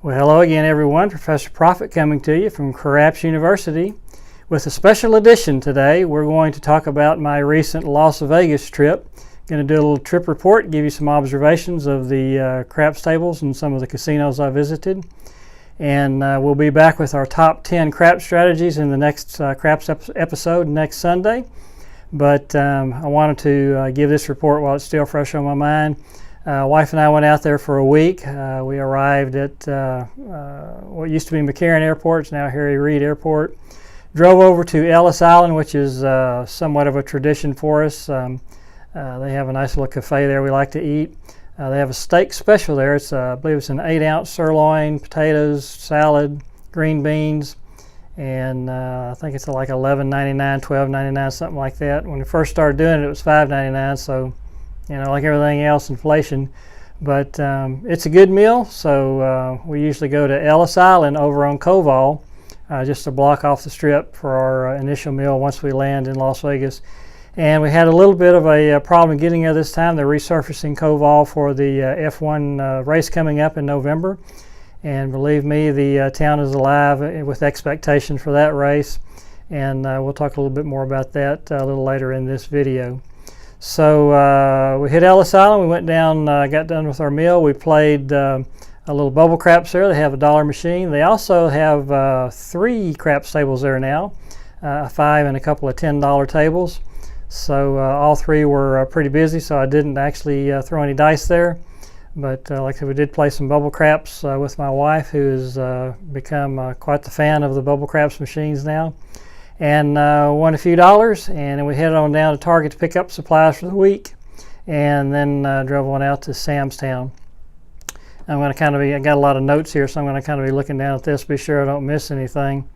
Well, hello again, everyone. Professor Profit coming to you from Craps University with a special edition today. We're going to talk about my recent Las Vegas trip. Going to do a little trip report, give you some observations of the craps tables and some of the casinos I visited. And we'll be back with our top 10 craps strategies in the next craps episode next Sunday. But I wanted to give this report while it's still fresh on my mind. Wife and I went out there for a week. We arrived at what used to be McCarran Airport. It's now Harry Reid Airport. Drove over to Ellis Island, which is somewhat of a tradition for us. They have a nice little cafe there we like to eat. They have a steak special there. It's I believe it's an 8-ounce sirloin, potatoes, salad, green beans, and I think it's like $11.99, $12.99, something like that. When we first started doing it, it was $5.99. So, you know, like everything else, inflation. But it's a good meal, so we usually go to Ellis Island over on Koval, just to block off the strip for our initial meal once we land in Las Vegas. And we had a little bit of a problem getting there this time. They're resurfacing Koval for the F1 race coming up in November. And believe me, the town is alive with expectation for that race. And we'll talk a little bit more about that a little later in this video. So we hit Ellis Island. We went down, got done with our meal. We played a little bubble craps there. They have a dollar machine. They also have 3 craps tables there now, a 5 and a couple of $10 tables. So all 3 were pretty busy, so I didn't actually throw any dice there. But like I said, we did play some bubble craps with my wife, who has become quite the fan of the bubble craps machines now. And won a few dollars, and then we headed on down to Target to pick up supplies for the week, and then drove on out to Sam's Town. I'm going to I got a lot of notes here, so I'm going to kind of be looking down at this, be sure I don't miss anything.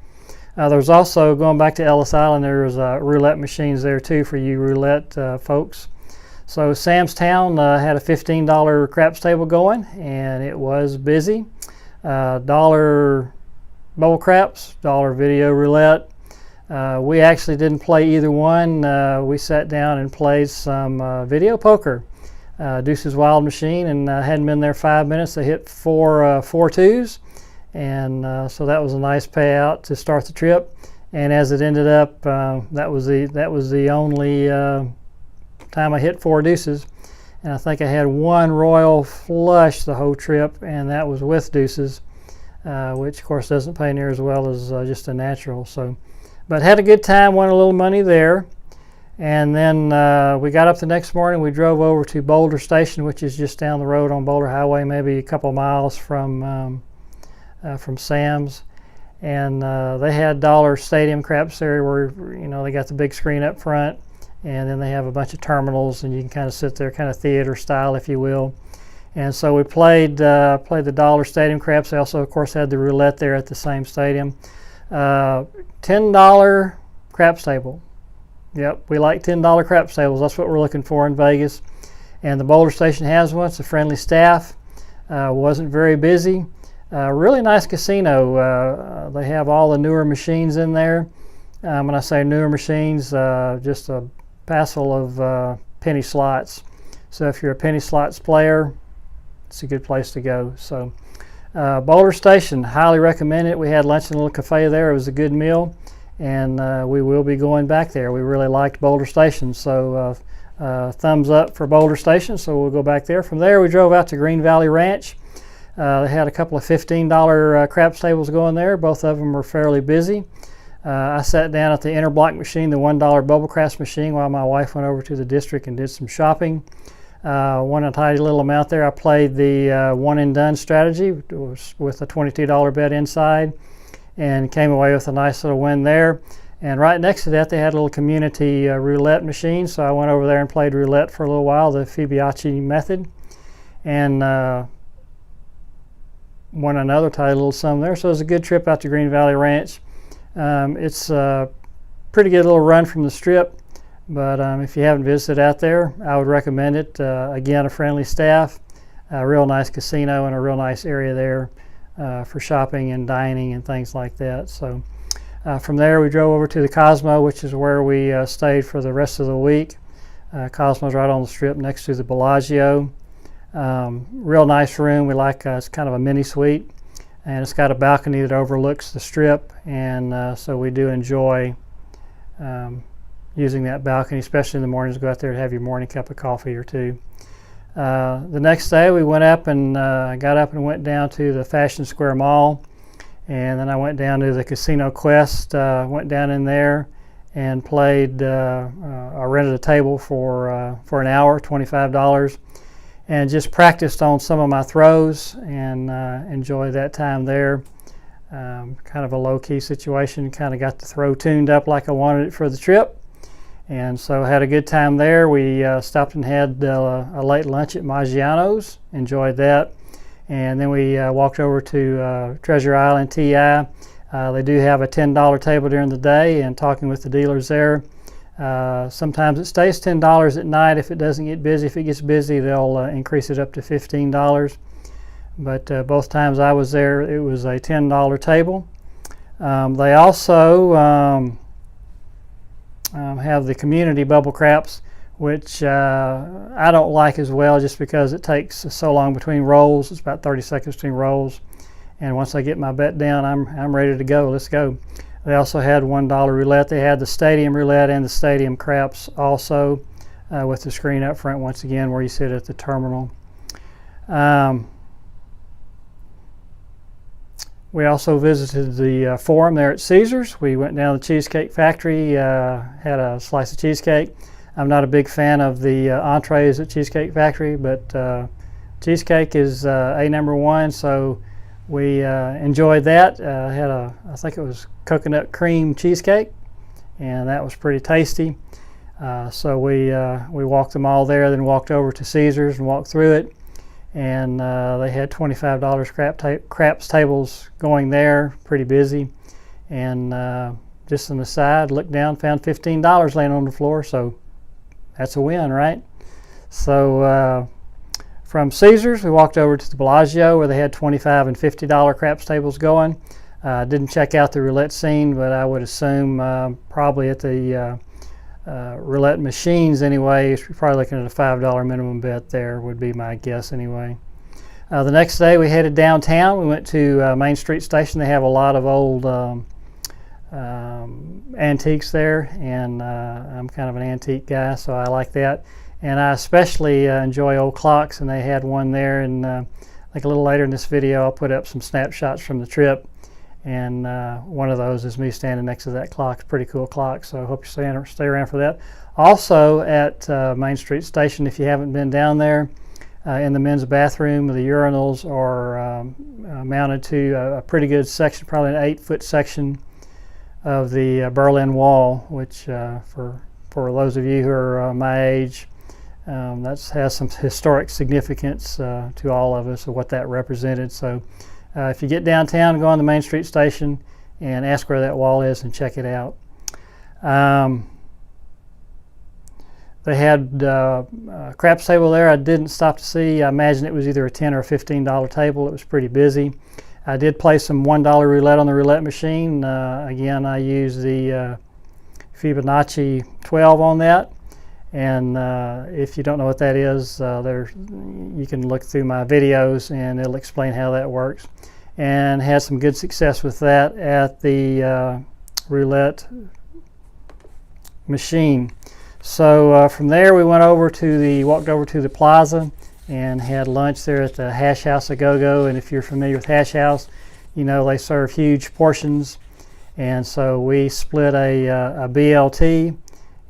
There was also, going back to Ellis Island, there was roulette machines there too for you roulette folks. So Sam's Town had a $15 craps table going, and it was busy. $1 bubble craps, $1 video roulette. We actually didn't play either one. We sat down and played some video poker. Deuce's Wild Machine, and hadn't been there 5 minutes. They hit four twos, and so that was a nice payout to start the trip. And as it ended up, that was the only time I hit 4 deuces. And I think I had 1 royal flush the whole trip, and that was with deuces, which of course doesn't pay near as well as just a natural. So. But had a good time, won a little money there. And then we got up the next morning. We drove over to Boulder Station, which is just down the road on Boulder Highway, maybe a couple of miles from Sam's. And they had dollar stadium craps there where, you know, they got the big screen up front. And then they have a bunch of terminals, and you can kind of sit there, kind of theater style, if you will. And so we played the dollar stadium craps. They also, of course, had the roulette there at the same stadium. $10 craps table. Yep, we like $10 craps tables. That's what we're looking for in Vegas. And the Boulder Station has one. It's a friendly staff. Wasn't very busy. Really nice casino. They have all the newer machines in there. When I say newer machines, just a passel of penny slots. So if you're a penny slots player, it's a good place to go. So. Boulder Station, highly recommend it. We had lunch in a little cafe there. It was a good meal, and we will be going back there. We really liked Boulder Station, so thumbs up for Boulder Station, so we'll go back there. From there, we drove out to Green Valley Ranch. They had a couple of $15 craps tables going there. Both of them were fairly busy. I sat down at the Interblock machine, the $1 bubble craps machine, while my wife went over to the district and did some shopping. Won a tiny little amount there. I played the one and done strategy with a $22 bet inside, and came away with a nice little win there. And right next to that, they had a little community roulette machine, so I went over there and played roulette for a little while, the Fibonacci method, and won another tiny little sum there. So it was a good trip out to Green Valley Ranch. It's a pretty good little run from the strip. But if you haven't visited out there, I would recommend it. Again, a friendly staff, a real nice casino, and a real nice area there for shopping and dining and things like that. So from there, we drove over to the Cosmo, which is where we stayed for the rest of the week. Cosmo's right on the strip next to the Bellagio. Real nice room. We like it's kind of a mini suite. and it's got a balcony that overlooks the Strip, and so we do enjoy using that balcony, especially in the mornings. Go out there to have your morning cup of coffee or two. The next day we went up and got up and went down to the Fashion Square Mall, and then I went down to the Casino Quest, went down in there and played. I rented a table for an hour, $25, and just practiced on some of my throws and enjoyed that time there. Kind of a low-key situation. Kind of got the throw tuned up like I wanted it for the trip, and so had a good time there. We stopped and had a late lunch at Maggiano's. Enjoyed that, and then we walked over to Treasure Island TI. They do have a $10 table during the day, and talking with the dealers there, sometimes it stays $10 at night if it doesn't get busy. If it gets busy, they'll increase it up to $15. But both times I was there, it was a $10 table. They also have the community bubble craps, which I don't like as well, just because it takes so long between rolls. It's about 30 seconds between rolls. And once I get my bet down, I'm ready to go. Let's go. They also had $1 roulette. They had the stadium roulette and the stadium craps also, with the screen up front once again where you sit at the terminal. We also visited the Forum there at Caesars. We went down to the Cheesecake Factory, had a slice of cheesecake. I'm not a big fan of the entrees at Cheesecake Factory, but cheesecake is #1, so we enjoyed that. I think it was coconut cream cheesecake, and that was pretty tasty. So we walked them all there, then walked over to Caesars and walked through it. And they had $25 craps tables going there, pretty busy. And just on the side, looked down, found $15 laying on the floor, so that's a win, right? So from Caesars, we walked over to the Bellagio where they had $25 and $50 craps tables going. Didn't check out the roulette scene, but I would assume probably at the roulette machines anyway, you're probably looking at a $5 minimum bet there, would be my guess anyway. The next day we headed downtown. We went to Main Street Station. They have a lot of old antiques there, and I'm kind of an antique guy, so I like that. And I especially enjoy old clocks, and they had one there, and like a little later in this video I'll put up some snapshots from the trip. And one of those is me standing next to that clock. It's a pretty cool clock, so I hope you stay around for that. Also at Main Street Station, if you haven't been down there, in the men's bathroom, the urinals are mounted to a pretty good section, probably an 8-foot section of the Berlin Wall, which for those of you who are my age, that has some historic significance to all of us of what that represented. So if you get downtown, go on the Main Street Station and ask where that wall is and check it out. They had a craps table there I didn't stop to see. I imagine it was either a $10 or a $15 table. It was pretty busy. I did play some $1 roulette on the roulette machine. Again, I used the Fibonacci 12 on that. And if you don't know what that is, you can look through my videos and it'll explain how that works. And had some good success with that at the roulette machine. So from there we walked over to the plaza and had lunch there at the Hash House A Go-Go. And if you're familiar with Hash House, you know they serve huge portions. And so we split a BLT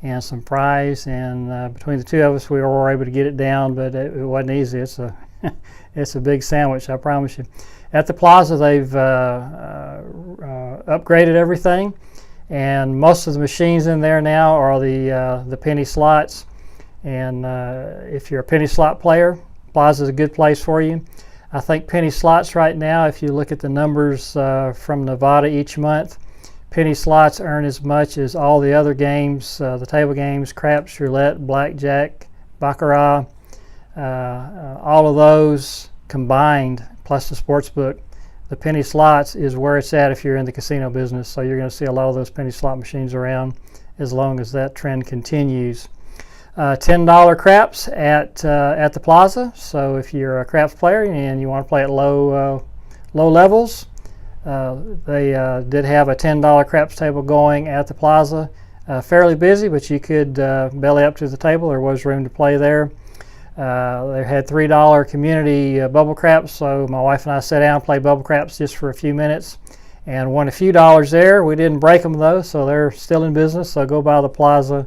and some fries, and between the two of us we were able to get it down, but it wasn't easy. It's a big sandwich, I promise you. At the plaza they've upgraded everything, and most of the machines in there now are the penny slots. And if you're a penny slot player, plaza is a good place for you. I think penny slots right now, if you look at the numbers from Nevada each month, penny slots earn as much as all the other games, the table games, craps, roulette, blackjack, baccarat, all of those combined, plus the sports book. The penny slots is where it's at if you're in the casino business, so you're going to see a lot of those penny slot machines around as long as that trend continues. $10 craps at the plaza, so if you're a craps player and you want to play at low low levels. They did have a $10 craps table going at the plaza. Fairly busy, but you could belly up to the table. There was room to play there. They had $3 community bubble craps, so my wife and I sat down and played bubble craps just for a few minutes and won a few dollars there. We didn't break them though, so they're still in business. So go by the plaza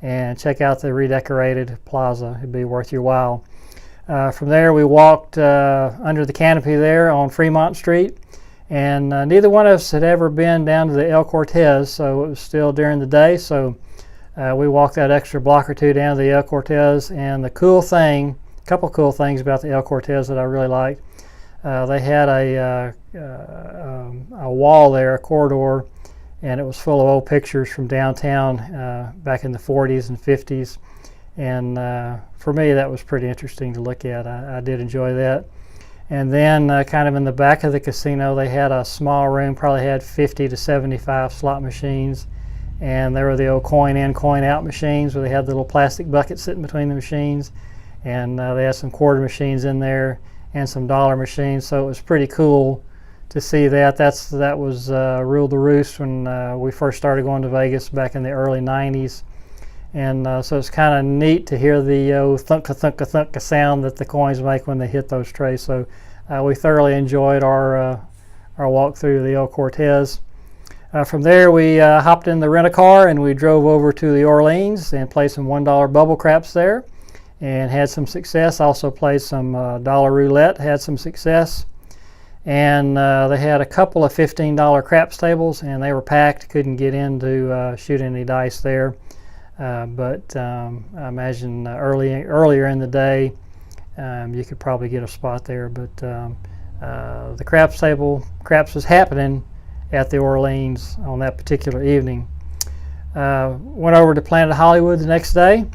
and check out the redecorated plaza. It'd be worth your while. From there we walked under the canopy there on Fremont Street, and neither one of us had ever been down to the El Cortez, so it was still during the day. So we walked that extra block or two down to the El Cortez, and the cool thing, a couple cool things about the El Cortez that I really liked, they had a wall there, a corridor, and it was full of old pictures from downtown back in the 40s and 50s. And for me, that was pretty interesting to look at. I did enjoy that. And then kind of in the back of the casino, they had a small room, probably had 50 to 75 slot machines. And there were the old coin in, coin out machines where they had the little plastic buckets sitting between the machines. And they had some quarter machines in there and some dollar machines. So it was pretty cool to see that. That was ruled the roost when we first started going to Vegas back in the early 90s. And so it's kind of neat to hear the thunka thunka thunka sound that the coins make when they hit those trays. So we thoroughly enjoyed our walk through the El Cortez. From there we hopped in the rent-a-car and we drove over to the Orleans and played some $1 bubble craps there and had some success. Also played some dollar roulette, had some success. And they had a couple of $15 craps tables and they were packed, couldn't get in to shoot any dice there. But I imagine earlier in the day you could probably get a spot there. But the craps was happening at the Orleans on that particular evening. Went over to Planet Hollywood the next day.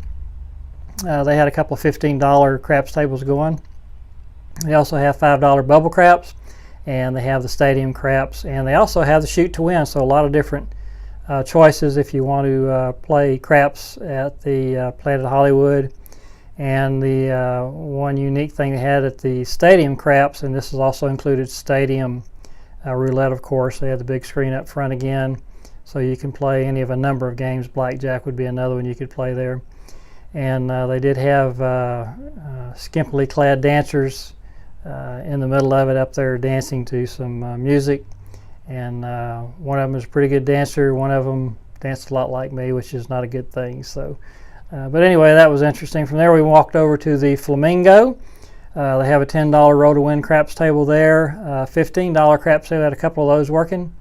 They had a couple of $15 craps tables going. They also have $5 bubble craps, and they have the stadium craps, and they also have the shoot to win. So a lot of different choices if you want to play craps at the Planet Hollywood. And the one unique thing they had at the stadium craps, and this is also included stadium roulette, of course. They had the big screen up front again, so you can play any of a number of games. Blackjack would be another one you could play there. And they did have skimpily clad dancers in the middle of it up there dancing to some music. And one of them is a pretty good dancer. One of them danced a lot like me, which is not a good thing. So, but anyway, that was interesting. From there, we walked over to the Flamingo. They have a $10 roll to win craps table there. $15 craps table, had a couple of those working,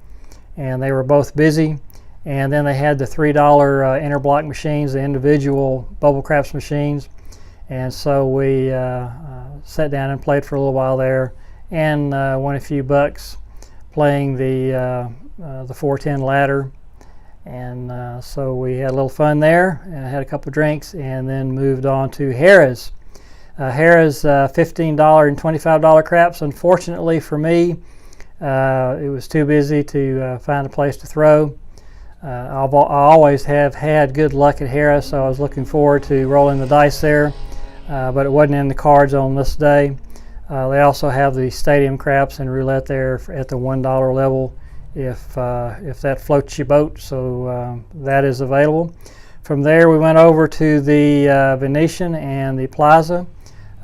and they were both busy. And then they had the $3 interblock machines, the individual bubble craps machines. And so we sat down and played for a little while there, and won a few bucks playing the 410 ladder. And so we had a little fun there, and had a couple of drinks, and then moved on to Harrah's. Harrah's $15 and $25 craps. Unfortunately for me, it was too busy to find a place to throw. I always have had good luck at Harrah's, so I was looking forward to rolling the dice there, but it wasn't in the cards on this day. They also have the stadium craps and roulette there at the $1 level if that floats your boat, so that is available. From there we went over to the Venetian and the Plaza.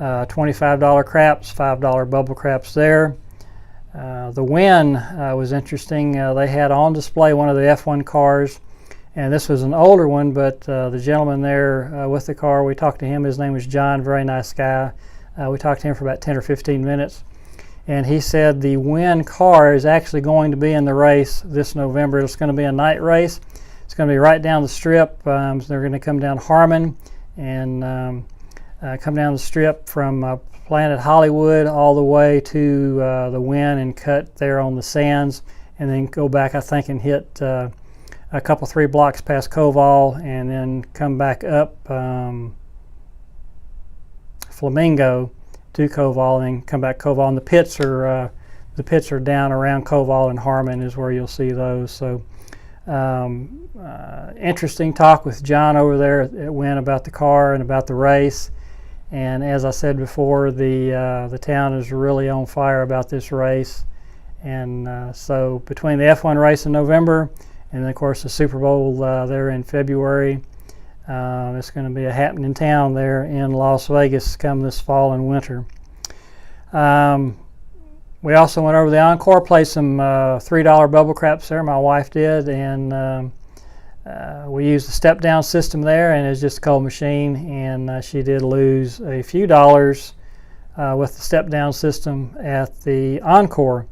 $25 craps, $5 bubble craps there. The win was interesting. They had on display one of the F1 cars, and this was an older one, but the gentleman there with the car, we talked to him. His name was John, very nice guy. We talked to him for about 10 or 15 minutes, and he said the win car is actually going to be in the race this November. It's going to be a night race. It's going to be right down the strip. So they're going to come down Harmon and come down the strip from Planet Hollywood all the way to the Wynn and cut there on the sands, and then go back, I think, and hit a couple 3 blocks past Koval, and then come back up Flamingo to Koval, and then come back Koval. And the pits are down around Koval and Harmon is where you'll see those. So interesting talk with John over there at Wynn about the car and about the race. And as I said before, the town is really on fire about this race, And so between the F1 race in November and then of course the Super Bowl there in February, it's going to be a happening town there in Las Vegas come this fall and winter. We also went over the Encore, played some $3 bubble craps there, my wife did, and we used the step down system there, and it's just a cold machine, and she did lose a few dollars with the step down system at the Encore.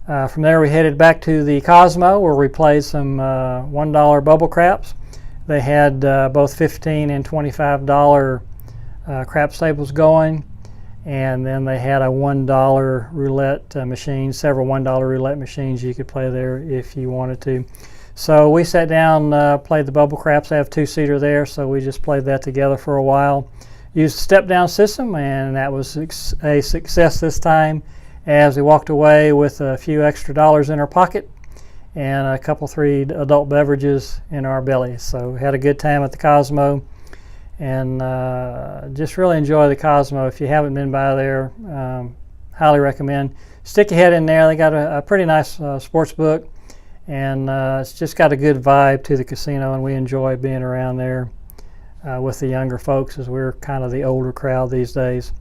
From there we headed back to the Cosmo, where we played some $1 bubble craps. They had both $15 and $25 craps tables going, and then they had a $1 roulette machine, several $1 roulette machines you could play there if you wanted to. So we sat down, played the bubble craps. I have two-seater there, so we just played that together for a while. Used the step-down system, and that was a success this time, as we walked away with a few extra dollars in our pocket and a couple, 3 adult beverages in our bellies. So we had a good time at the Cosmo, and just really enjoy the Cosmo. If you haven't been by there, highly recommend. Stick your head in there. They got a pretty nice sports book, and it's just got a good vibe to the casino, and we enjoy being around there with the younger folks, as we're kind of the older crowd these days.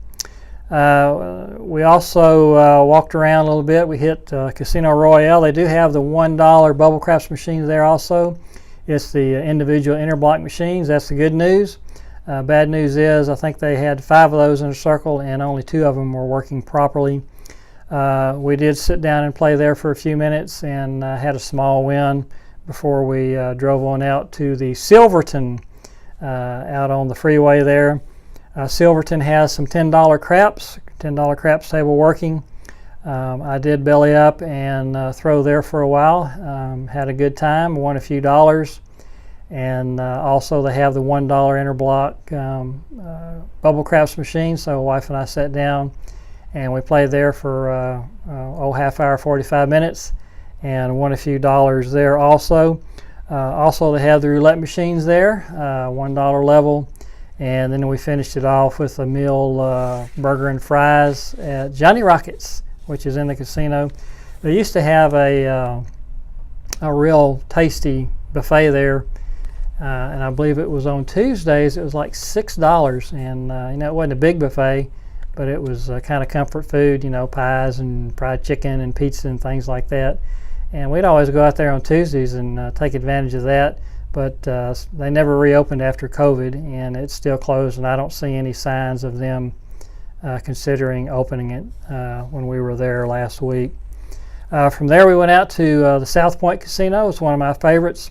We also walked around a little bit. We hit Casino Royale. They do have the $1 bubble craps machines there also. It's the individual interblock machines. That's the good news. Bad news is I think they had 5 of those in a circle, and only 2 of them were working properly. We did sit down and play there for a few minutes, and had a small win before we drove on out to the Silverton out on the freeway there. Silverton has some $10 craps, $10 craps table working. I did belly up and throw there for a while. Had a good time, won a few dollars. And also they have the $1 interblock bubble craps machine. So wife and I sat down and we played there for half hour, 45 minutes, and won a few dollars there also. Also they have the roulette machines there, $1 level. And then we finished it off with a meal burger and fries at Johnny Rockets, which is in the casino. They used to have a real tasty buffet there, and I believe it was on Tuesdays. It was like $6, and it wasn't a big buffet, but it was kind of comfort food, pies and fried chicken and pizza and things like that. And we'd always go out there on Tuesdays and take advantage of that. But they never reopened after COVID, and it's still closed, and I don't see any signs of them considering opening it when we were there last week. From there we went out to the South Point Casino. It's one of my favorites.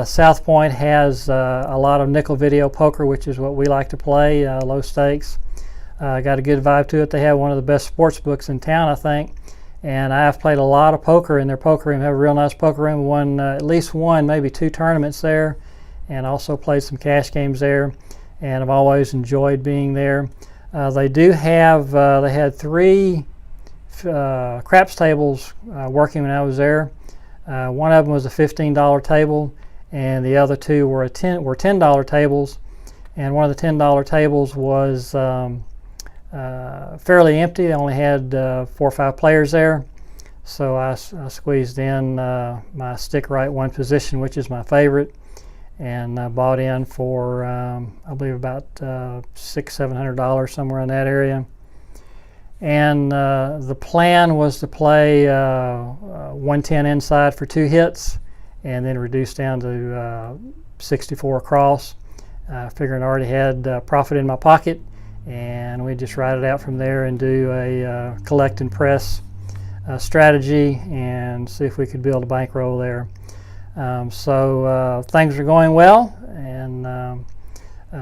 South Point has a lot of nickel video poker, which is what we like to play, low stakes. Got a good vibe to it. They have one of the best sports books in town, I think. And I've played a lot of poker in their poker room. They have a real nice poker room. Won at least 1, maybe 2 tournaments there, and also played some cash games there. And I've always enjoyed being there. They do have, they had 3 craps tables working when I was there. One of them was a $15 table, and the other 2 were $10 tables. And one of the $10 tables was fairly empty. They only had 4 or 5 players there, so I squeezed in my stick right 1 position, which is my favorite, and bought in for I believe about $600-700, somewhere in that area. And the plan was to play 110 inside for 2 hits, and then reduce down to 64 across. Figuring I already had profit in my pocket, and we just ride it out from there and do a collect and press strategy and see if we could build a bankroll there. So things are going well, and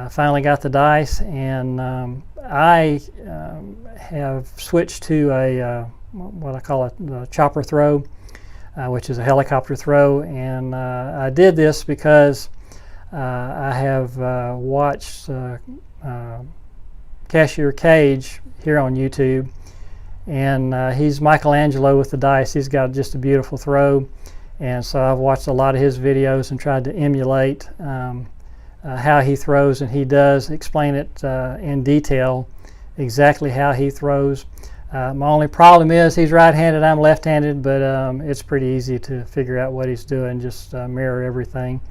finally got the dice, and I have switched to a what I call a chopper throw, which is a helicopter throw, and I did this because I have watched Cashier Cage here on YouTube, and he's Michelangelo with the dice. He's got just a beautiful throw, and so I've watched a lot of his videos and tried to emulate how he throws, and he does explain it in detail exactly how he throws. My only problem is he's right-handed, I'm left-handed, but it's pretty easy to figure out what he's doing, just mirror everything.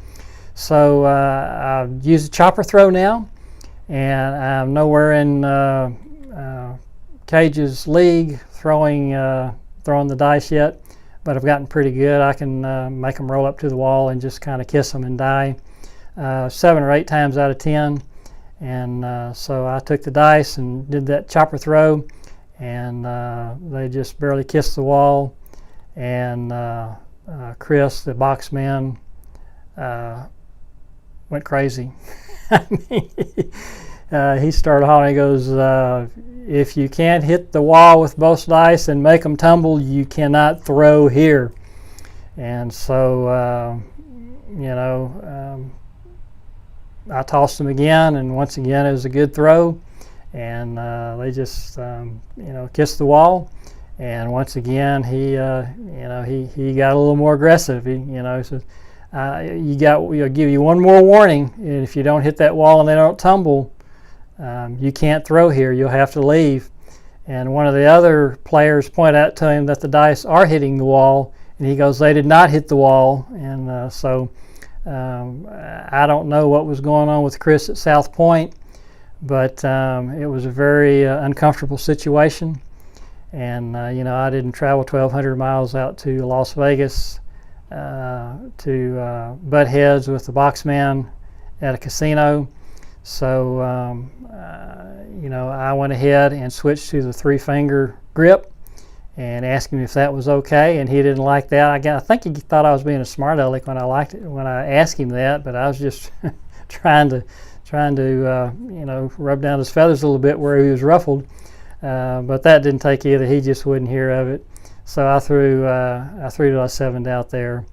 So I use a chopper throw now, and I'm nowhere in Cage's league throwing the dice yet, but I've gotten pretty good. I can make them roll up to the wall and just kind of kiss them and die 7 or 8 times out of 10. And so I took the dice and did that chopper throw, and they just barely kissed the wall. And Chris, the box man, went crazy. I mean, he started hollering. He goes, if you can't hit the wall with both dice and make them tumble, you cannot throw here. And so, I tossed them again, and once again it was a good throw. And they just, kissed the wall. And once again, he got a little more aggressive. He says, we'll give you one more warning. If you don't hit that wall and they don't tumble, you can't throw here. You'll have to leave. And one of the other players pointed out to him that the dice are hitting the wall, and he goes, they did not hit the wall. And so I don't know what was going on with Chris at South Point, but it was a very uncomfortable situation. And I didn't travel 1,200 miles out to Las Vegas to butt heads with the box man at a casino. So I went ahead and switched to the 3-finger grip and asked him if that was okay, and he didn't like that. I think he thought I was being a smart aleck when I asked him that, but I was just trying to rub down his feathers a little bit where he was ruffled. But that didn't take either. He just wouldn't hear of it. So I threw to a 7 out there,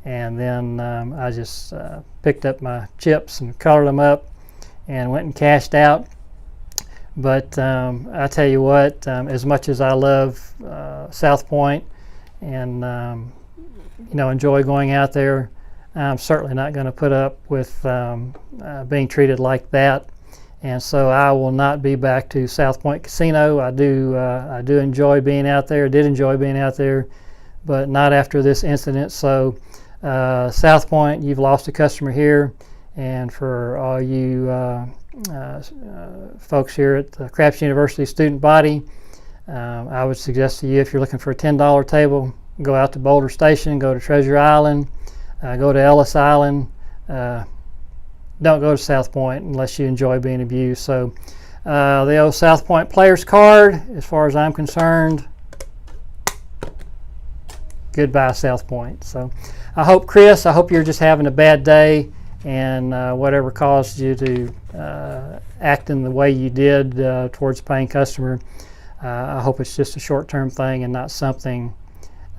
and then I just picked up my chips and colored them up and went and cashed out. But I tell you what, as much as I love South Point and enjoy going out there, I'm certainly not going to put up with being treated like that. And so I will not be back to South Point Casino. I do enjoy being out there. Did enjoy being out there, but not after this incident. So South Point, you've lost a customer here, and for all you folks here at the Craps University student body, I would suggest to you, if you're looking for a $10 table, go out to Boulder Station, go to Treasure Island, go to Ellis Island. Don't go to South Point unless you enjoy being abused. So the old South Point players card, as far as I'm concerned, goodbye South Point. So Chris, I hope you're just having a bad day, and whatever caused you to act in the way you did towards a paying customer, I hope it's just a short-term thing and not something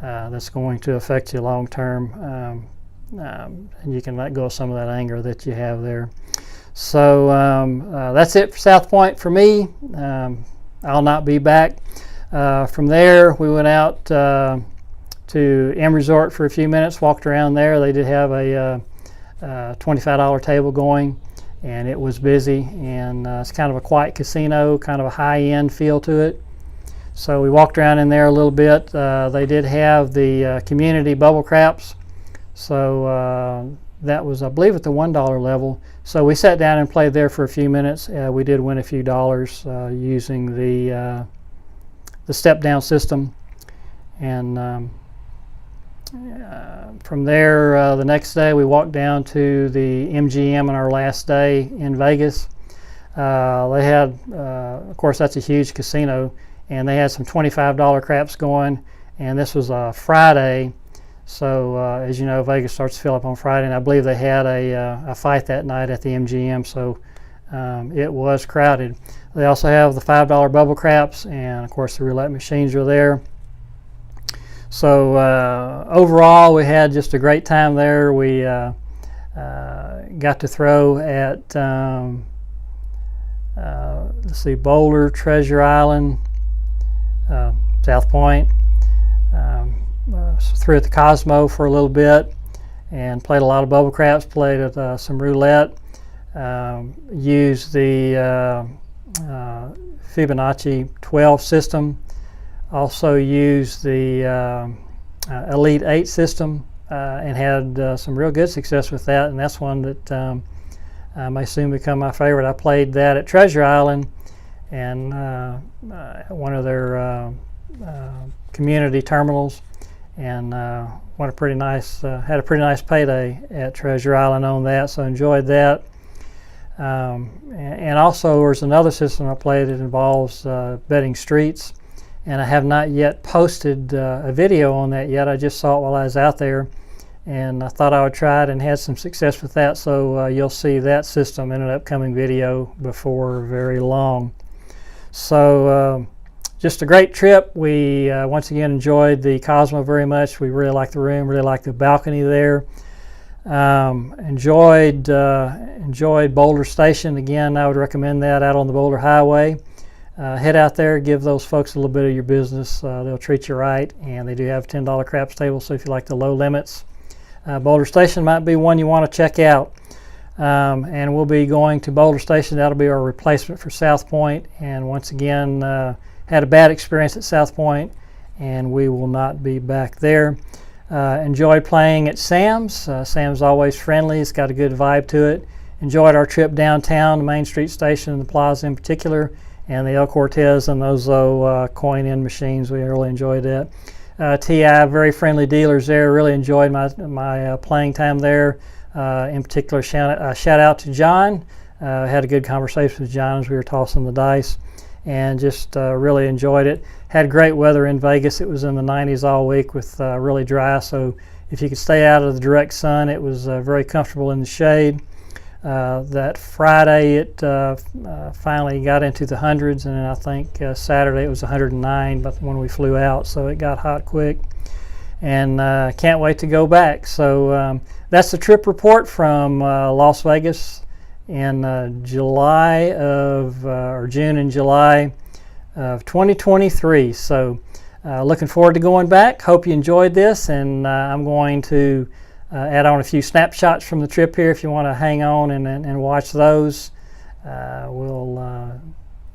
that's going to affect you long-term. And you can let go of some of that anger that you have there. So that's it for South Point for me. I'll not be back. From there, we went out to M Resort for a few minutes, walked around there. They did have a $25 table going, and it was busy, and it's kind of a quiet casino, kind of a high-end feel to it. So we walked around in there a little bit. They did have the community bubble craps. So that was, I believe, at the $1 level. So we sat down and played there for a few minutes. We did win a few dollars using the step-down system. And from there, the next day, we walked down to the MGM on our last day in Vegas. They had, of course, that's a huge casino, and they had some $25 craps going. And this was a Friday. So as you know, Vegas starts to fill up on Friday, and I believe they had a fight that night at the MGM, so it was crowded. They also have the $5 bubble craps, and of course the roulette machines are there. So overall, we had just a great time there. We got to throw at let's see, Boulder, Treasure Island, South Point. Threw at the Cosmo for a little bit and played a lot of bubble craps, played at some roulette, used the Fibonacci 12 system Also used the Elite 8 system and had some real good success with that, and that's one that may soon become my favorite. I played that at Treasure Island and one of their community terminals, and what a pretty nice had a pretty nice payday at Treasure Island on that, so enjoyed that. And also there's another system I played that involves betting streets, and I have not yet posted a video on that yet. I just saw it while I was out there, and I thought I would try it and had some success with that, so you'll see that system in an upcoming video before very long. So just a great trip. We once again enjoyed the Cosmo very much. We really liked the room, really liked the balcony there. Enjoyed Boulder Station. Again, I would recommend that out on the Boulder Highway. Head out there, give those folks a little bit of your business. They'll treat you right, and they do have $10 craps tables, so if you like the low limits, Boulder Station might be one you want to check out. And we'll be going to Boulder Station. That'll be our replacement for South Point, and once again had a bad experience at South Point, and we will not be back there. Enjoyed playing at Sam's. Sam's always friendly. It's got a good vibe to it. Enjoyed our trip downtown, the Main Street Station and the plaza in particular, and the El Cortez and those coin-in machines. We really enjoyed that. TI, very friendly dealers there. Really enjoyed my playing time there. In particular, shout out to John. Had a good conversation with John as we were tossing the dice, and just really enjoyed it. Had great weather in Vegas. It was in the 90s all week with really dry, so if you could stay out of the direct sun, it was very comfortable in the shade. That Friday it finally got into the hundreds, and I think Saturday it was 109 but when we flew out, so it got hot quick, and can't wait to go back. So that's the trip report from Las Vegas in June and July of 2023. So looking forward to going back. Hope you enjoyed this, and I'm going to add on a few snapshots from the trip here if you want to hang on and watch those. We'll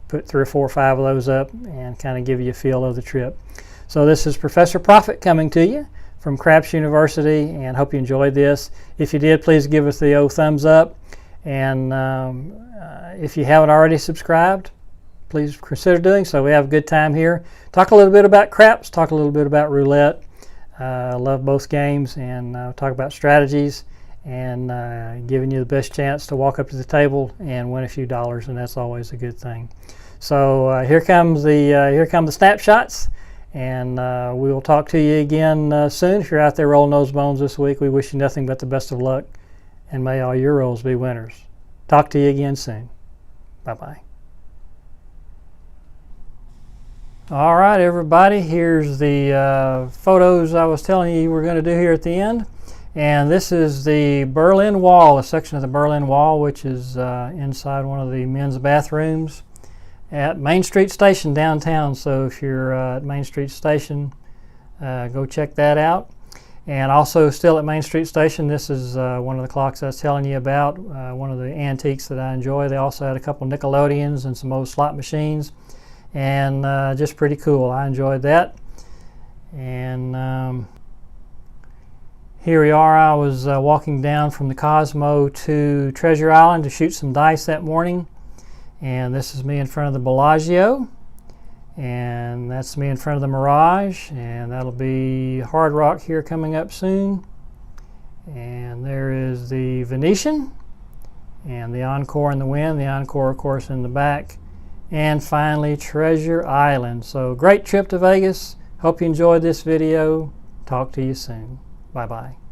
put 3 or 4 or 5 of those up and kind of give you a feel of the trip. So this is Professor Profit coming to you from Craps University, and hope you enjoyed this. If you did, please give us the old thumbs up, and if you haven't already subscribed, please consider doing so. We have a good time here. Talk a little bit about craps, talk a little bit about roulette. I love both games, and talk about strategies, and giving you the best chance to walk up to the table and win a few dollars, and that's always a good thing. So here come the snapshots, and we will talk to you again soon. If you're out there rolling those bones this week, we wish you nothing but the best of luck, and may all your rolls be winners. Talk to you again soon. Bye-bye. All right, everybody, here's the photos I was telling you we're going to do here at the end. And this is the Berlin Wall, a section of the Berlin Wall, which is inside one of the men's bathrooms at Main Street Station downtown. So if you're at Main Street Station, go check that out. And also still at Main Street Station, this is one of the clocks I was telling you about, one of the antiques that I enjoy. They also had a couple Nickelodeons and some old slot machines, and just pretty cool. I enjoyed that. And here we are. I was walking down from the Cosmo to Treasure Island to shoot some dice that morning, and this is me in front of the Bellagio, and that's me in front of the Mirage, and that'll be Hard Rock here coming up soon. And there is the Venetian and the Encore in the Wind, the Encore of course in the back, and finally Treasure Island. So great trip to Vegas. Hope you enjoyed this video. Talk to you soon. Bye-bye.